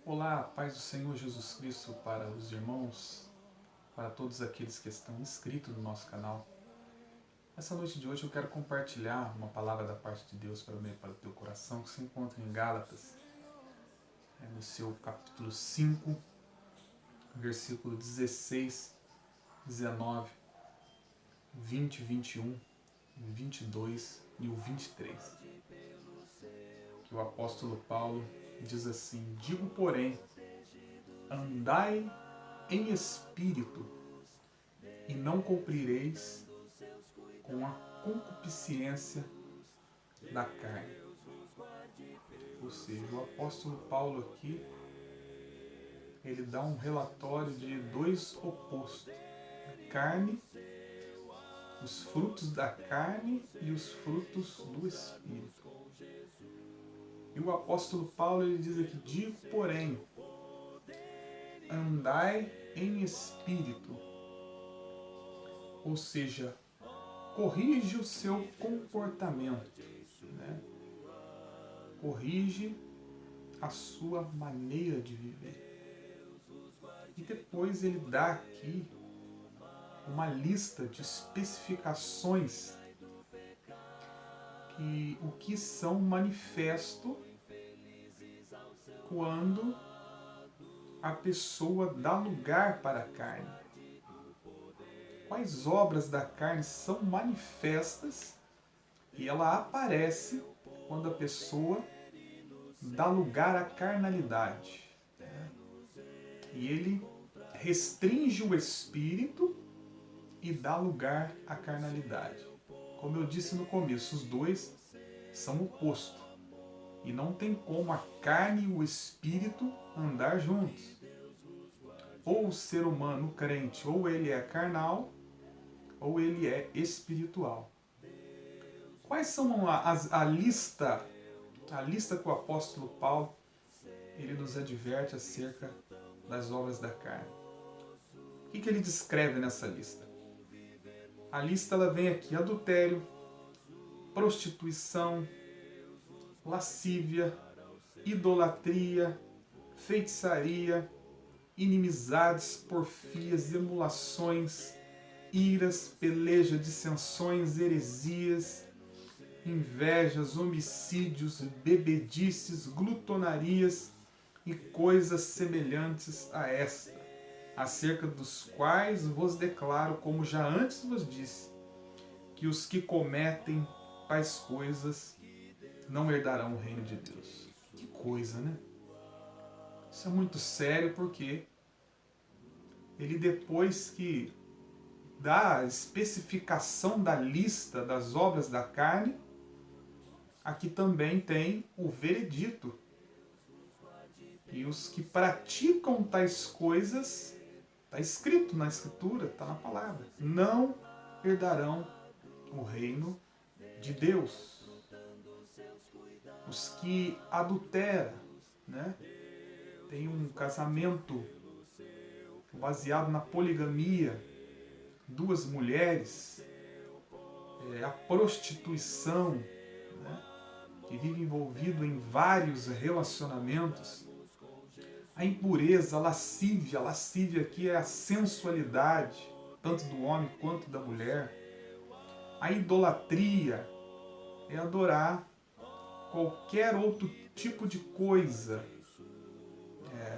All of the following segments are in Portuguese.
Olá, paz do Senhor Jesus Cristo para os irmãos, para todos aqueles que estão inscritos no nosso canal. Essa noite de hoje eu quero compartilhar uma palavra da parte de Deus para mim e para o teu coração, que se encontra em Gálatas, no seu capítulo 5, versículo 16, 19, 20, 21, 22 e o 23. Que o apóstolo Paulo diz assim: digo, porém, andai em espírito, e não cumprireis com a concupiscência da carne. Ou seja, o apóstolo Paulo aqui, ele dá um relatório de dois opostos: a carne, os frutos da carne e os frutos do Espírito. E o apóstolo Paulo, ele diz aqui: digo, porém, andai em espírito. Ou seja, corrige o seu comportamento, né? Corrige a sua maneira de viver. E depois ele dá aqui uma lista de especificações que o que são manifesto quando a pessoa dá lugar para a carne. Quais obras da carne são manifestas e ela aparece quando a pessoa dá lugar à carnalidade. E ele restringe o espírito e dá lugar à carnalidade. Como eu disse no começo, os dois são opostos. E não tem como a carne e o espírito andar juntos. Ou o ser humano, o crente, ou ele é carnal, ou ele é espiritual. Quais são a lista que o apóstolo Paulo ele nos adverte acerca das obras da carne? O que ele descreve nessa lista? A lista ela vem aqui: adultério, prostituição, lascívia, idolatria, feitiçaria, inimizades, porfias, emulações, iras, peleja, dissensões, heresias, invejas, homicídios, bebedices, glutonarias e coisas semelhantes a esta, acerca dos quais vos declaro, como já antes vos disse, que os que cometem tais coisas não herdarão o reino de Deus. Que coisa, né? Isso é muito sério, porque ele, depois que dá a especificação da lista das obras da carne, aqui também tem o veredito. E os que praticam tais coisas, está escrito na Escritura, está na palavra, não herdarão o reino de Deus. Os que adulteram, né? Tem um casamento baseado na poligamia, duas mulheres, a prostituição, né? Que vive envolvido em vários relacionamentos, a impureza, a lascívia aqui é a sensualidade, tanto do homem quanto da mulher. A idolatria é adorar qualquer outro tipo de coisa.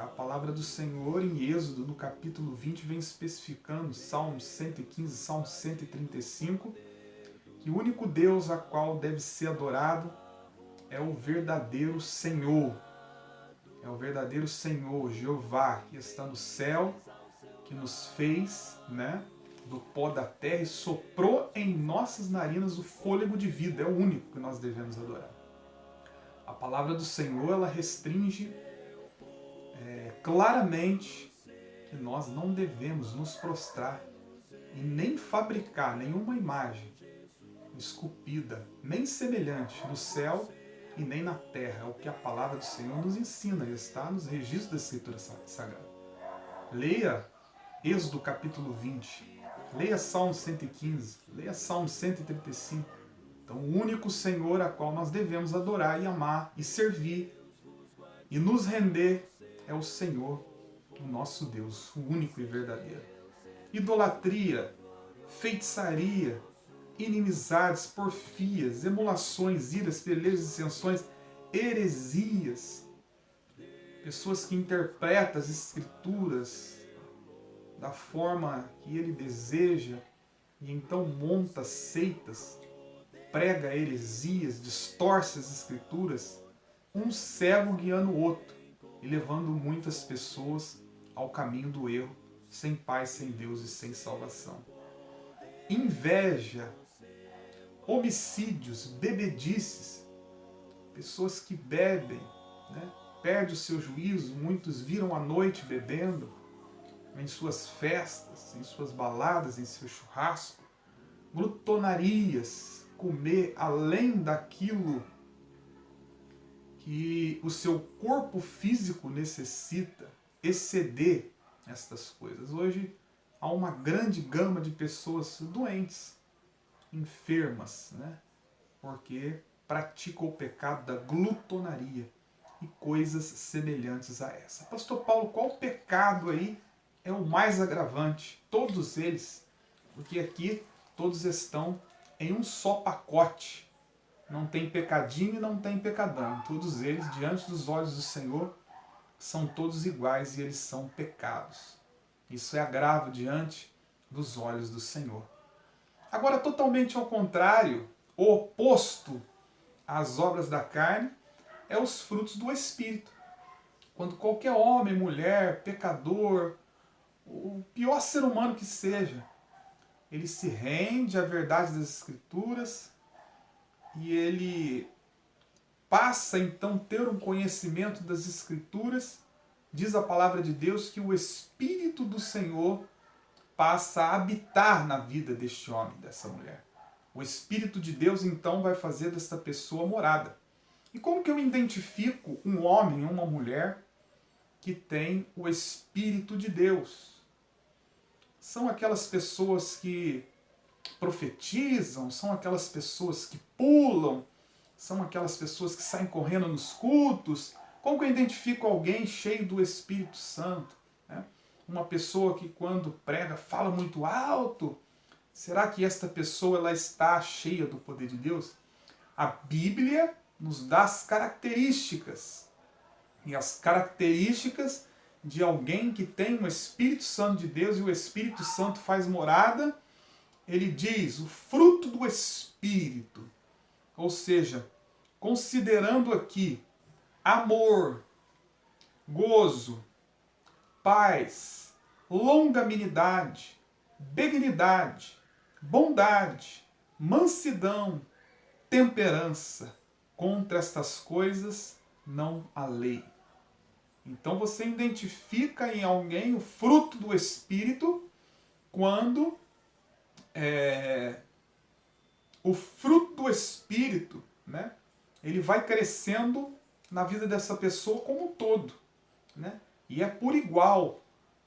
A palavra do Senhor em Êxodo, no capítulo 20, vem especificando, Salmo 115, Salmo 135, que o único Deus a qual deve ser adorado é o verdadeiro Senhor. É o verdadeiro Senhor, Jeová, que está no céu, que nos fez, né, do pó da terra e soprou em nossas narinas o fôlego de vida. É o único que nós devemos adorar. A palavra do Senhor, ela restringe claramente que nós não devemos nos prostrar e nem fabricar nenhuma imagem esculpida, nem semelhante no céu e nem na terra. É o que a palavra do Senhor nos ensina, está nos registros da Escritura Sagrada. Leia Êxodo capítulo 20, leia Salmo 115, leia Salmo 135. Então, o único Senhor a qual nós devemos adorar e amar e servir e nos render é o Senhor, o nosso Deus, o único e verdadeiro. Idolatria, feitiçaria, inimizades, porfias, emulações, iras, pelejas, dissensões, heresias. Pessoas que interpretam as Escrituras da forma que ele deseja e então monta seitas, prega heresias, distorce as Escrituras, um cego guiando o outro e levando muitas pessoas ao caminho do erro, sem paz, sem Deus e sem salvação. Inveja, homicídios, bebedices, pessoas que bebem, né? Perde o seu juízo, muitos viram a noite bebendo em suas festas, em suas baladas, em seu churrasco, glutonarias, comer além daquilo que o seu corpo físico necessita, exceder estas coisas. Hoje há uma grande gama de pessoas doentes, enfermas, né? Porque praticam o pecado da glutonaria e coisas semelhantes a essa. Pastor Paulo, qual pecado aí é o mais agravante? Todos eles, porque aqui todos estão em um só pacote. Não tem pecadinho e não tem pecadão. Todos eles, diante dos olhos do Senhor, são todos iguais e eles são pecados. Isso é agravo diante dos olhos do Senhor. Agora, totalmente ao contrário, o oposto às obras da carne, é os frutos do Espírito. Quando qualquer homem, mulher, pecador, o pior ser humano que seja, ele se rende à verdade das Escrituras e ele passa então a ter um conhecimento das Escrituras, diz a palavra de Deus que o Espírito do Senhor passa a habitar na vida deste homem, dessa mulher. O Espírito de Deus então vai fazer desta pessoa morada. E como que eu identifico um homem ou uma mulher que tem o Espírito de Deus? São aquelas pessoas que profetizam, são aquelas pessoas que pulam, são aquelas pessoas que saem correndo nos cultos. Como que eu identifico alguém cheio do Espírito Santo? Né? Uma pessoa que quando prega fala muito alto. Será que esta pessoa ela está cheia do poder de Deus? A Bíblia nos dá as características. E as características de alguém que tem o Espírito Santo de Deus e o Espírito Santo faz morada, ele diz o fruto do Espírito. Ou seja, considerando aqui amor, gozo, paz, longanimidade, benignidade, bondade, mansidão, temperança. Contra estas coisas não há lei. Então você identifica em alguém o fruto do Espírito quando o fruto do Espírito, né, ele vai crescendo na vida dessa pessoa como um todo. Né? E é por igual,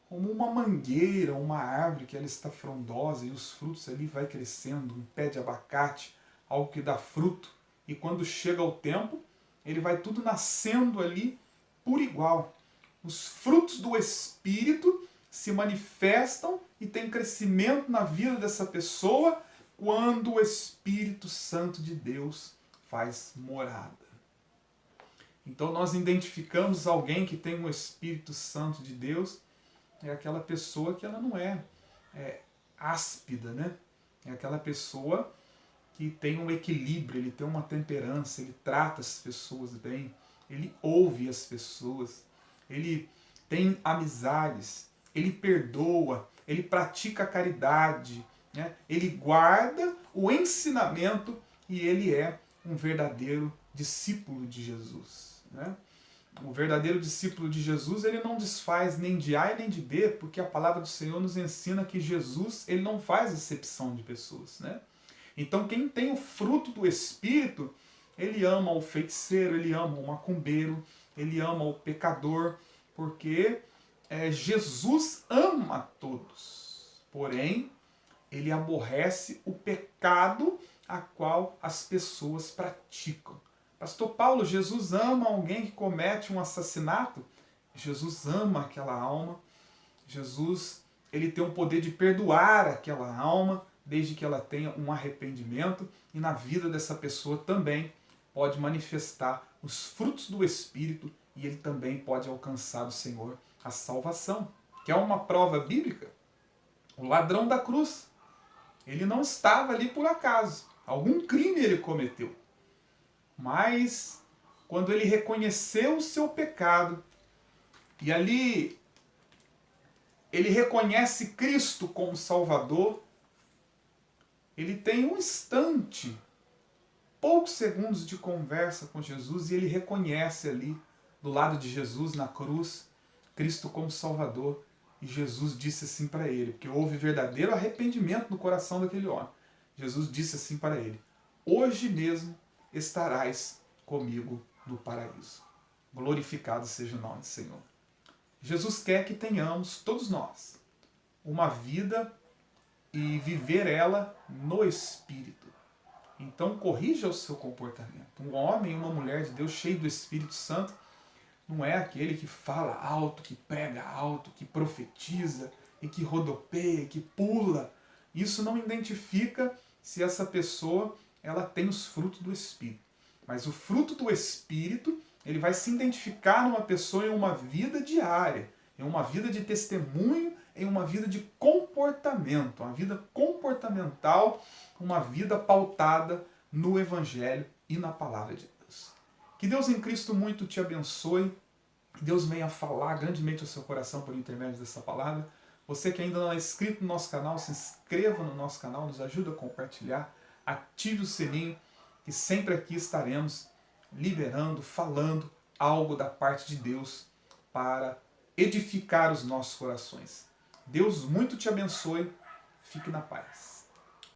como uma mangueira, uma árvore que ela está frondosa e os frutos ali vai crescendo, um pé de abacate, algo que dá fruto. E quando chega o tempo, ele vai tudo nascendo ali por igual. Os frutos do Espírito se manifestam e tem crescimento na vida dessa pessoa quando o Espírito Santo de Deus faz morada. Então nós identificamos alguém que tem o Espírito Santo de Deus, é aquela pessoa que ela não é áspida, né? É aquela pessoa que tem um equilíbrio, ele tem uma temperança, ele trata as pessoas bem, ele ouve as pessoas, ele tem amizades, ele perdoa, ele pratica a caridade, né? Ele guarda o ensinamento e ele é um verdadeiro discípulo de Jesus. Né? O verdadeiro discípulo de Jesus, ele não desfaz nem de A e nem de B, porque a palavra do Senhor nos ensina que Jesus ele não faz acepção de pessoas. Né? Então quem tem o fruto do Espírito, ele ama o feiticeiro, ele ama o macumbeiro, ele ama o pecador, porque Jesus ama todos. Porém, ele aborrece o pecado a qual as pessoas praticam. Pastor Paulo, Jesus ama alguém que comete um assassinato? Jesus ama aquela alma. Jesus, ele tem o poder de perdoar aquela alma, desde que ela tenha um arrependimento, e na vida dessa pessoa também pode manifestar os frutos do Espírito, e ele também pode alcançar do Senhor a salvação, que é uma prova bíblica. O ladrão da cruz, ele não estava ali por acaso. Algum crime ele cometeu. Mas, quando ele reconheceu o seu pecado, e ali ele reconhece Cristo como Salvador, ele tem um instante, poucos segundos de conversa com Jesus, e ele reconhece ali, do lado de Jesus na cruz, Cristo como Salvador. E Jesus disse assim para ele, porque houve verdadeiro arrependimento no coração daquele homem. Jesus disse assim para ele: hoje mesmo estarás comigo no paraíso. Glorificado seja o nome do Senhor. Jesus quer que tenhamos, todos nós, uma vida e viver ela no Espírito. Então corrija o seu comportamento. Um homem e uma mulher de Deus cheio do Espírito Santo não é aquele que fala alto, que prega alto, que profetiza e que rodopeia, que pula. Isso não identifica se essa pessoa ela tem os frutos do Espírito. Mas o fruto do Espírito, ele vai se identificar numa pessoa em uma vida diária, em uma vida de testemunho, em uma vida de comportamento, uma vida comportamental, uma vida pautada no Evangelho e na Palavra de Deus. Que Deus em Cristo muito te abençoe, que Deus venha falar grandemente ao seu coração por intermédio dessa palavra. Você que ainda não é inscrito no nosso canal, se inscreva no nosso canal, nos ajuda a compartilhar, ative o sininho, que sempre aqui estaremos liberando, falando algo da parte de Deus para edificar os nossos corações. Deus muito te abençoe, fique na paz.